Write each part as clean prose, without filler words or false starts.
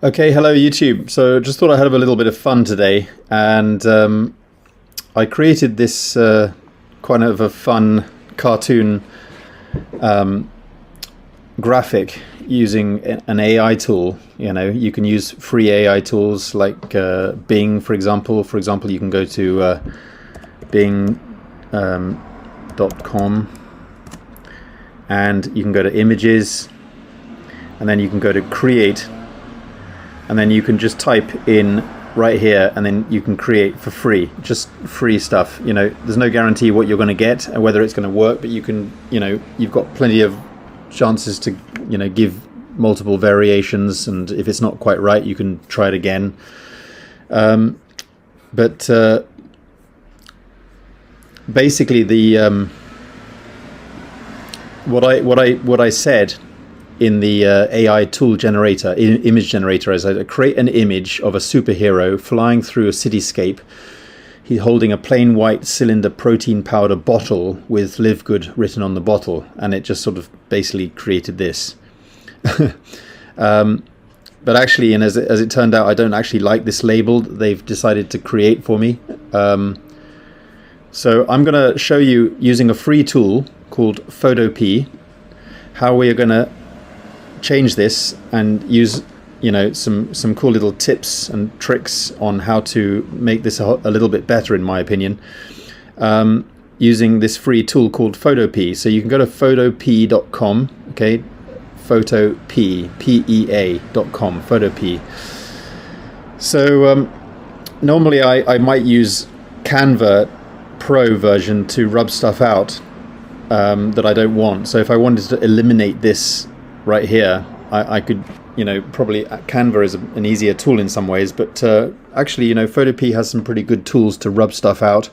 Okay, hello YouTube. So just thought I'd have a little bit of fun today, and I created this kind of a fun cartoon graphic using an AI tool. You know, you can use free AI tools like Bing, for example. For example, you can go to Bing.com and you can go to Images, and then you can go to Create. And then you can just type in right here, and then you can create for free, just free stuff. You know, there's no guarantee what you're going to get and whether it's going to work, but you can, you know, you've got plenty of chances to, you know, give multiple variations, and if it's not quite right, you can try it again. Basically, the what I said in the AI tool generator, image generator, as I create an image of a superhero flying through a cityscape. He's holding a plain white cylinder protein powder bottle with LiveGood written on the bottle, and it just sort of basically created this. But actually, and as it turned out, I don't actually like this label that they've decided to create for me. So I'm going to show you, using a free tool called Photopea, how we are going to change this and use, you know, some cool little tips and tricks on how to make this a little bit better, in my opinion, using this free tool called Photopea. So you can go to photopea.com, okay, Photopea, P-E-A.com, Photopea. So normally I might use Canva Pro version to rub stuff out that I don't want. So if I wanted to eliminate this right here, I could, you know, probably Canva is an easier tool in some ways, but actually, you know, Photopea has some pretty good tools to rub stuff out,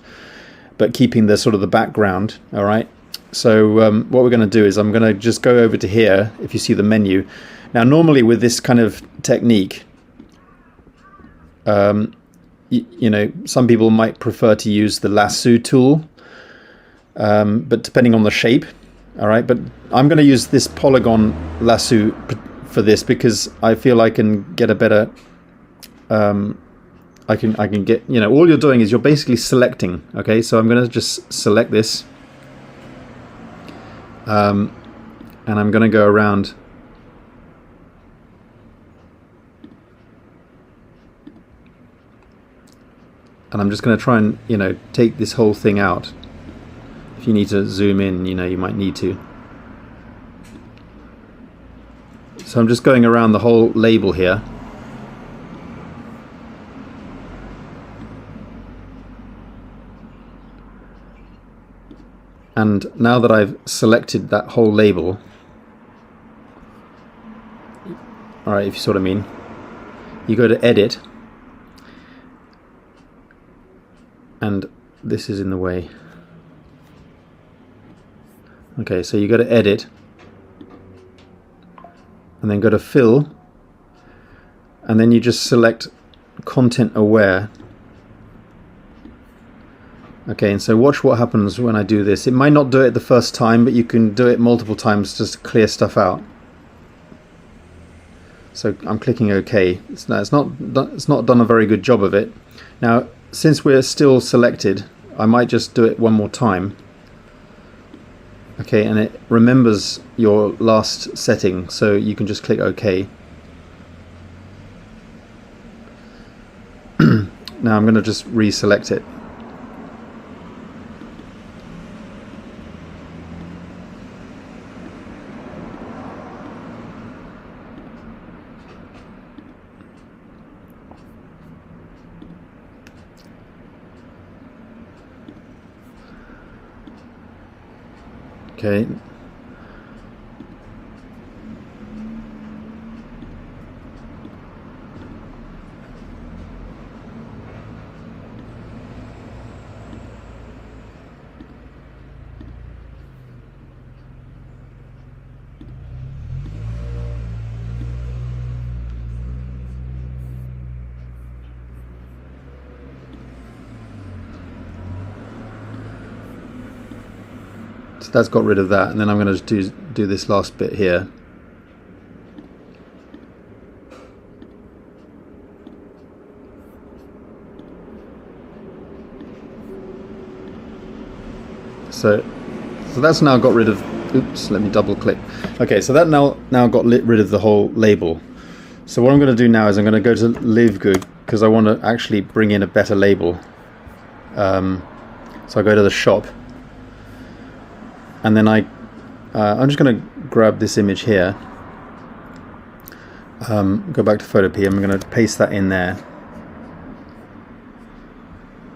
but keeping the sort of the background. All right. So what we're going to do is I'm going to just go over to here. If you see the menu now, normally with this kind of technique, you know, some people might prefer to use the lasso tool, but depending on the shape. All right, but I'm going to use this polygon lasso for this because I feel I can get a better. I can get, you know, all you're doing is you're basically selecting. Okay, so I'm going to just select this, and I'm going to go around. And I'm just going to try and, you know, take this whole thing out. If you need to zoom in, you know, you might need to. So I'm just going around the whole label here. And now that I've selected that whole label, all right, if you see what I mean, you go to Edit, and this is in the way. Okay, so you go to Edit, and then go to Fill, and then you just select Content Aware. Okay, and so watch what happens when I do this. It might not do it the first time, but you can do it multiple times just to clear stuff out. So I'm clicking OK. It's not done a very good job of it. Now, since we're still selected, I might just do it one more time. Okay, and it remembers your last setting, so you can just click OK. Now I'm going to just reselect it. Okay. So that's got rid of that, and then I'm going to do this last bit here. So that's now got rid of, oops, let me double click. Okay, so that now got rid of the whole label. So what I'm going to do now is I'm going to go to LiveGood, because I want to actually bring in a better label. So I go to the shop, and then I'm just going to grab this image here, go back to Photopea, I'm going to paste that in there,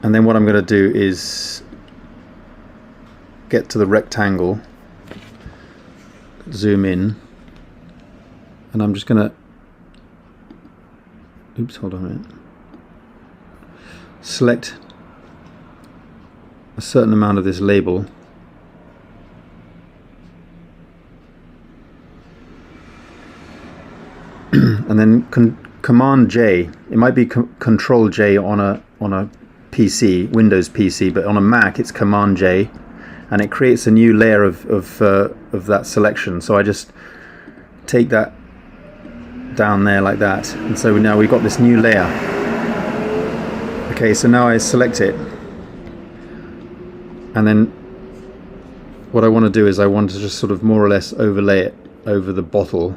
and then what I'm going to do is get to the rectangle, zoom in, and I'm just going to, oops, hold on a minute, select a certain amount of this label, and then Command J. It might be Control J on a PC, Windows PC, but on a Mac it's Command J, and it creates a new layer of that selection. So I just take that down there like that, and so now we've got this new layer. Okay, so now I select it, and then what I want to do is I want to just sort of more or less overlay it over the bottle.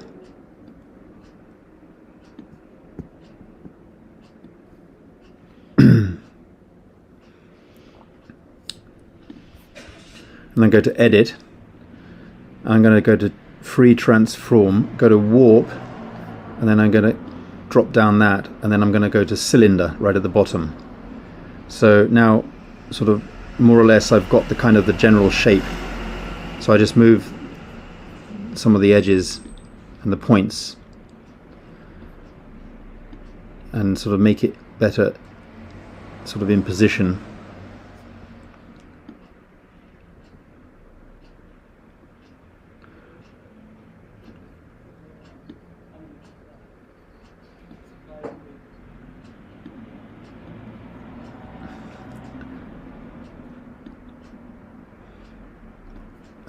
And then go to Edit. I'm going to go to Free Transform, go to Warp, and then I'm going to drop down that, and then I'm going to go to Cylinder right at the bottom. So now, sort of more or less, I've got the kind of the general shape. So I just move some of the edges and the points, and sort of make it better, sort of in position.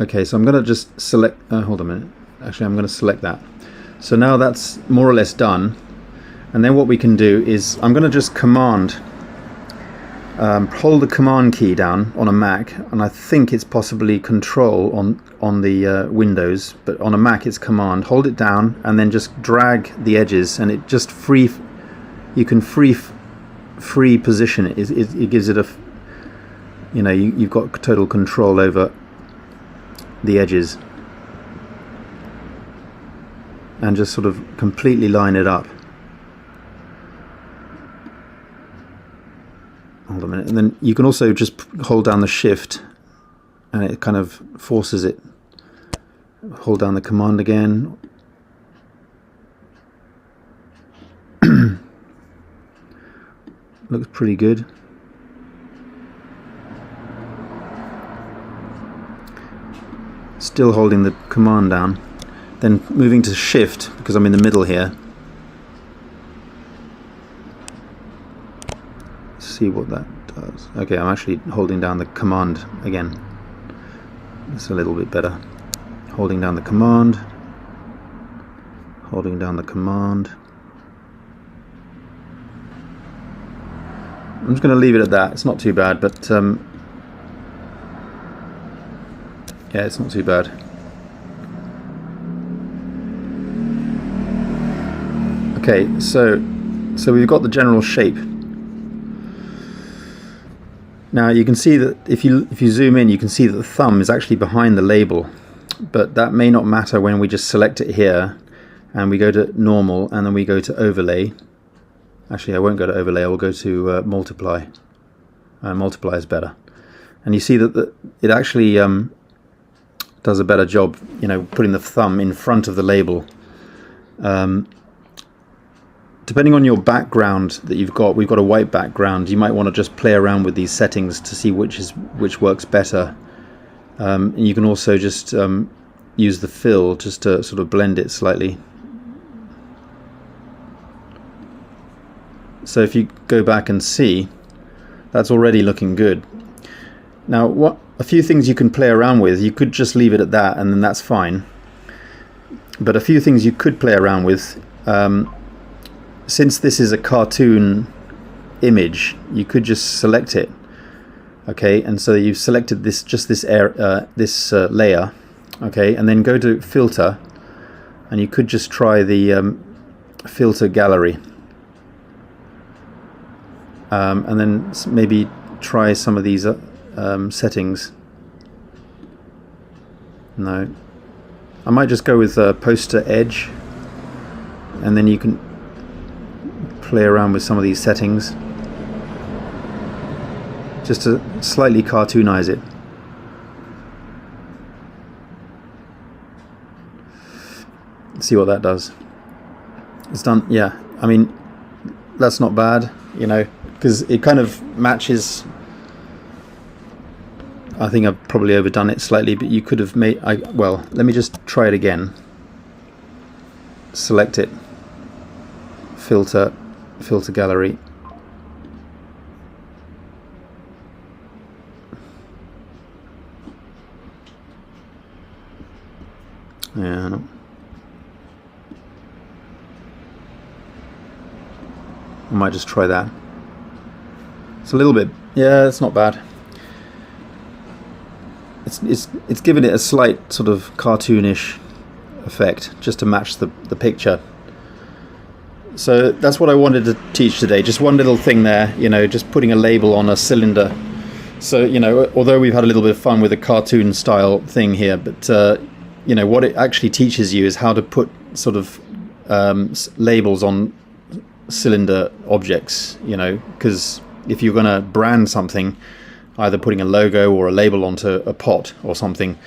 Okay, so I'm going to just select, hold on a minute, actually I'm going to select that. So now that's more or less done, and then what we can do is I'm going to just hold the Command key down on a Mac, and I think it's possibly Control on the Windows, but on a Mac it's Command. Hold it down and then just drag the edges, and it just you can free position it. It gives it a, you know, you've got total control over the edges, and just sort of completely line it up. Hold on a minute, and then you can also just hold down the Shift, and it kind of forces it. Hold down the Command again. Looks pretty good. Still holding the Command down, then moving to Shift, because I'm in the middle here. Let's see what that does. Okay, I'm actually holding down the Command again. It's a little bit better. Holding down the Command, holding down the Command. I'm just going to leave it at that. It's not too bad, but yeah, it's not too bad. Okay, so we've got the general shape. Now you can see that if you zoom in, you can see that the thumb is actually behind the label, but that may not matter when we just select it here, and we go to Normal, and then we go to Overlay. Actually, I won't go to Overlay. I will go to Multiply. Multiply is better, and you see that it actually does a better job, you know, putting the thumb in front of the label. Depending on your background that you've got, we've got a white background, you might want to just play around with these settings to see which works better. And you can also just use the fill just to sort of blend it slightly. So if you go back and see, that's already looking good. Now, a few things you can play around with. You could just leave it at that, and then that's fine. But a few things you could play around with. Since this is a cartoon image, you could just select it, Okay, and so you've selected this layer. Okay, and then go to filter, and you could just try the filter gallery, and then maybe try some of these settings. No, I might just go with poster edge, and then you can play around with some of these settings just to slightly cartoonize it. See what that does. It's done. Yeah, I mean, that's not bad, you know, because it kind of matches. I think I've probably overdone it slightly, but you could have made, well, let me just try it again. Select it, filter gallery. Yeah, no. I might just try that. It's a little bit, yeah, it's not bad. It's given it a slight sort of cartoonish effect just to match the picture. So that's what I wanted to teach today. Just one little thing there, you know, just putting a label on a cylinder. So, you know, although we've had a little bit of fun with a cartoon style thing here, but you know, what it actually teaches you is how to put sort of labels on cylinder objects, you know, because if you're going to brand something, either putting a logo or a label onto a pot or something,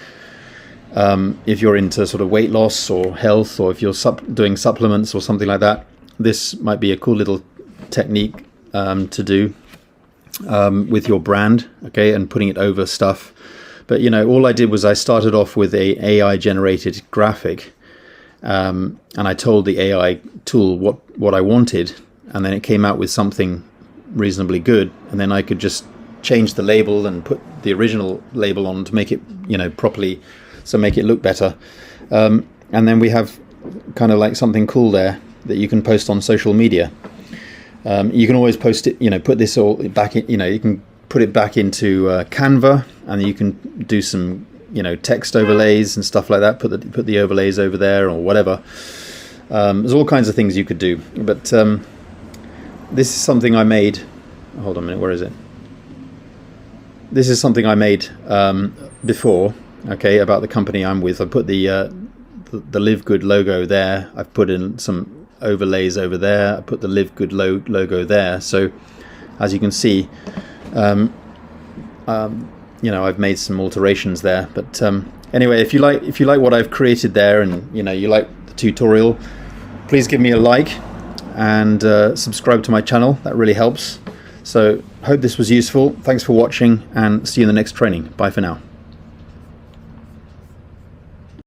if you're into sort of weight loss or health, or if you're doing supplements or something like that, this might be a cool little technique to do with your brand, okay, and putting it over stuff. But, you know, all I did was I started off with a AI generated graphic, and I told the AI tool what I wanted, and then it came out with something reasonably good, and then I could just change the label and put the original label on to make it, you know, properly, so make it look better. And then we have kind of like something cool there that you can post on social media. You can always post it, you know, put this all back in, you know, you can put it back into Canva, and you can do some, you know, text overlays and stuff like that. Put the overlays over there or whatever. There's all kinds of things you could do. But this is something I made. Hold on a minute, where is it? This is something I made before, okay, about the company I'm with. I put the LiveGood logo there. I've put in some overlays over there. I put the LiveGood logo there. So as you can see, you know, I've made some alterations there. But anyway, if you like what I've created there, and you know you like the tutorial, please give me a like and subscribe to my channel. That really helps. So hope this was useful. Thanks for watching, and see you in the next training. Bye for now.